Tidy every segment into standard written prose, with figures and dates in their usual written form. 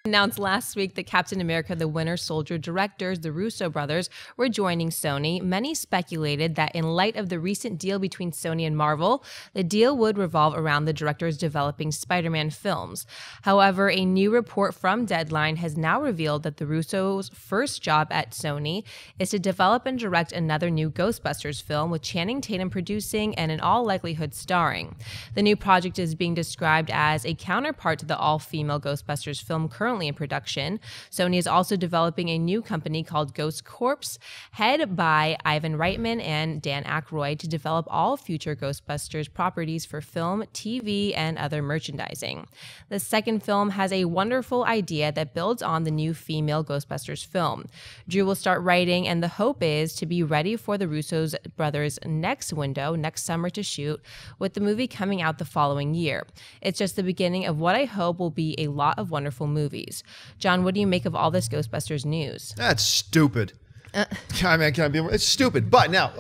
Announced last week that Captain America: The Winter Soldier directors, the Russo brothers, were joining Sony. Many speculated that in light of the recent deal between Sony and Marvel, the deal would revolve around the directors developing Spider-Man films. However, a new report from Deadline has now revealed that the Russos' first job at Sony is to develop and direct another new Ghostbusters film, with Channing Tatum producing and in all likelihood starring. The new project is being described as a counterpart to the all-female Ghostbusters film currently in production. Sony is also developing a new company called Ghost Corps, headed by Ivan Reitman and Dan Aykroyd, to develop all future Ghostbusters properties for film, TV, and other merchandising. The second film has a wonderful idea that builds on the new female Ghostbusters film. Drew will start writing, and the hope is to be ready for the Russo brothers' next window, next summer to shoot, with the movie coming out the following year. It's just the beginning of what I hope will be a lot of wonderful movies. John, what do you make of all this Ghostbusters news? That's stupid. It's stupid. But now,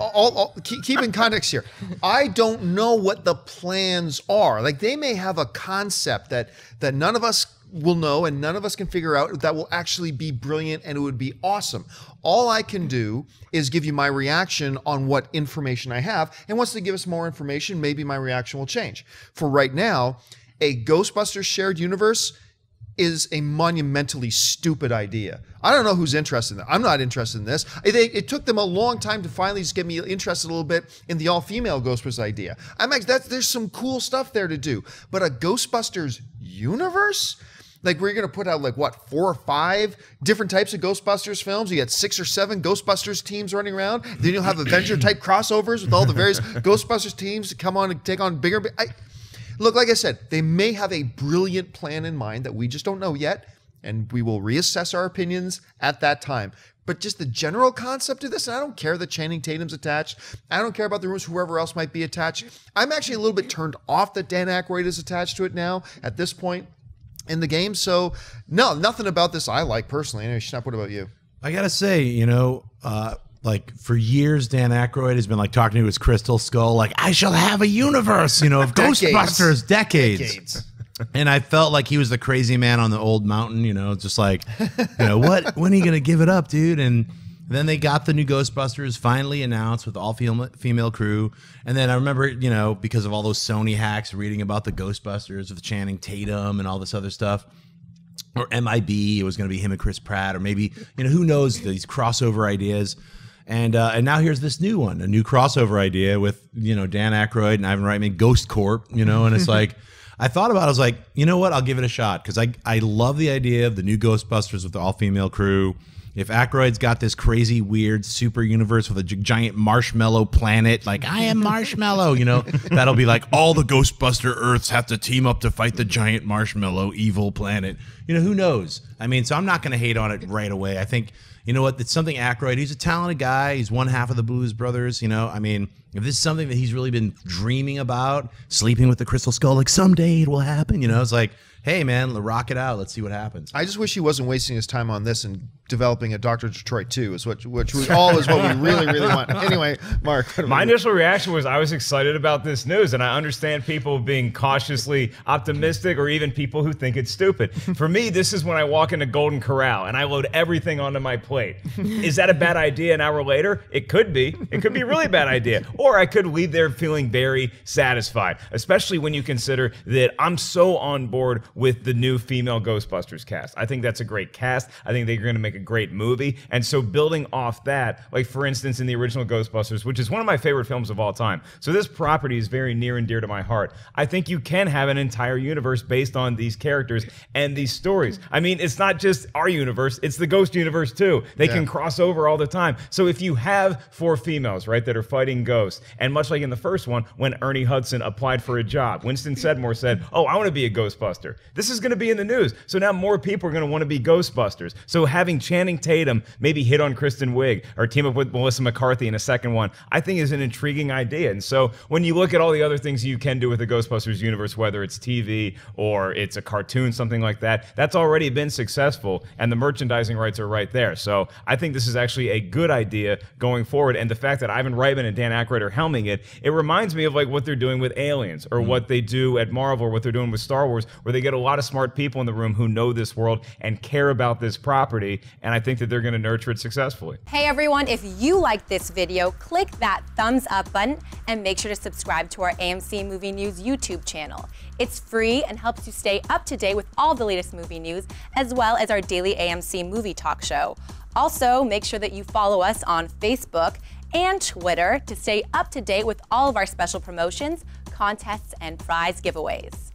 keep in context here. I don't know what the plans are. Like, they may have a concept that none of us will know and none of us can figure out that will actually be brilliant and it would be awesome. All I can do is give you my reaction on what information I have. And once they give us more information, maybe my reaction will change. For right now, a Ghostbusters shared universe is a monumentally stupid idea. I don't know who's interested in that. I'm not interested in this. It took them a long time to finally just get me interested a little bit in the all-female Ghostbusters idea. There's some cool stuff there to do. But a Ghostbusters universe? Like, we're going to put out, like, what, 4 or 5 different types of Ghostbusters films? You got 6 or 7 Ghostbusters teams running around. Then you'll have Avenger-type crossovers with all the various Ghostbusters teams to come on and take on bigger... Look, like I said, they may have a brilliant plan in mind that we just don't know yet, and we will reassess our opinions at that time. But just the general concept of this, and I don't care that Channing Tatum's attached. I don't care about the rumors, whoever else might be attached. I'm actually a little bit turned off that Dan Aykroyd is attached to it now at this point in the game. So, no, nothing about this I like personally. Anyway, Schnapp, what about you? I got to say, like, for years, Dan Aykroyd has been like talking to his crystal skull, like, I shall have a universe, of Ghostbusters, decades. And I felt like he was the crazy man on the old mountain, just like, what, when are you going to give it up, dude? And then they got the new Ghostbusters finally announced with all female crew. And then I remember, because of all those Sony hacks, reading about the Ghostbusters with Channing Tatum and all this other stuff. Or MIB, it was going to be him and Chris Pratt, or maybe, who knows, these crossover ideas. And now here's this new one, a new crossover idea with, Dan Aykroyd and Ivan Reitman, Ghost Corp, and it's like, I thought about it, I was like, you know what, I'll give it a shot, because I love the idea of the new Ghostbusters with the all-female crew. If Aykroyd's got this crazy, weird super universe with a giant marshmallow planet, like, I am marshmallow, that'll be like all the Ghostbuster Earths have to team up to fight the giant marshmallow evil planet. Who knows? I mean, so I'm not going to hate on it right away. I think, you know what, it's something Aykroyd, he's a talented guy. He's one half of the Blues Brothers, I mean, if this is something that he's really been dreaming about, sleeping with the crystal skull, like someday it will happen, it's like, hey, man, rock it out. Let's see what happens. I just wish he wasn't wasting his time on this and developing a Dr. Detroit 2, which all is what we really, really want. Anyway, Mark. My initial reaction was I was excited about this news, and I understand people being cautiously optimistic or even people who think it's stupid. For me, this is when I walk into Golden Corral and I load everything onto my plate. Is that a bad idea an hour later? It could be. It could be a really bad idea. Or I could leave there feeling very satisfied, especially when you consider that I'm so on board with the new female Ghostbusters cast. I think that's a great cast. I think they're going to make a great movie. And so building off that, like for instance in the original Ghostbusters, which is one of my favorite films of all time. So this property is very near and dear to my heart. I think you can have an entire universe based on these characters and these stories. I mean, it's not just our universe, it's the Ghost universe too. They can cross over all the time. So if you have 4 females, right, that are fighting ghosts, and much like in the first one, when Ernie Hudson applied for a job, Winston Sedmore said, oh, I want to be a Ghostbuster. This is going to be in the news. So now more people are going to want to be Ghostbusters. So having Channing Tatum maybe hit on Kristen Wiig or team up with Melissa McCarthy in a second one, I think is an intriguing idea. And so when you look at all the other things you can do with the Ghostbusters universe, whether it's TV or it's a cartoon, something like that, that's already been successful and the merchandising rights are right there. So I think this is actually a good idea going forward. And the fact that Ivan Reitman and Dan Aykroyd or helming it, it reminds me of like what they're doing with Aliens, or what they do at Marvel, or what they're doing with Star Wars, where they get a lot of smart people in the room who know this world and care about this property, and I think that they're going to nurture it successfully. Hey everyone, if you like this video, click that thumbs up button and make sure to subscribe to our AMC Movie News YouTube channel. It's free and helps you stay up to date with all the latest movie news, as well as our daily AMC movie talk show. Also, make sure that you follow us on Facebook and Twitter to stay up to date with all of our special promotions, contests, and prize giveaways.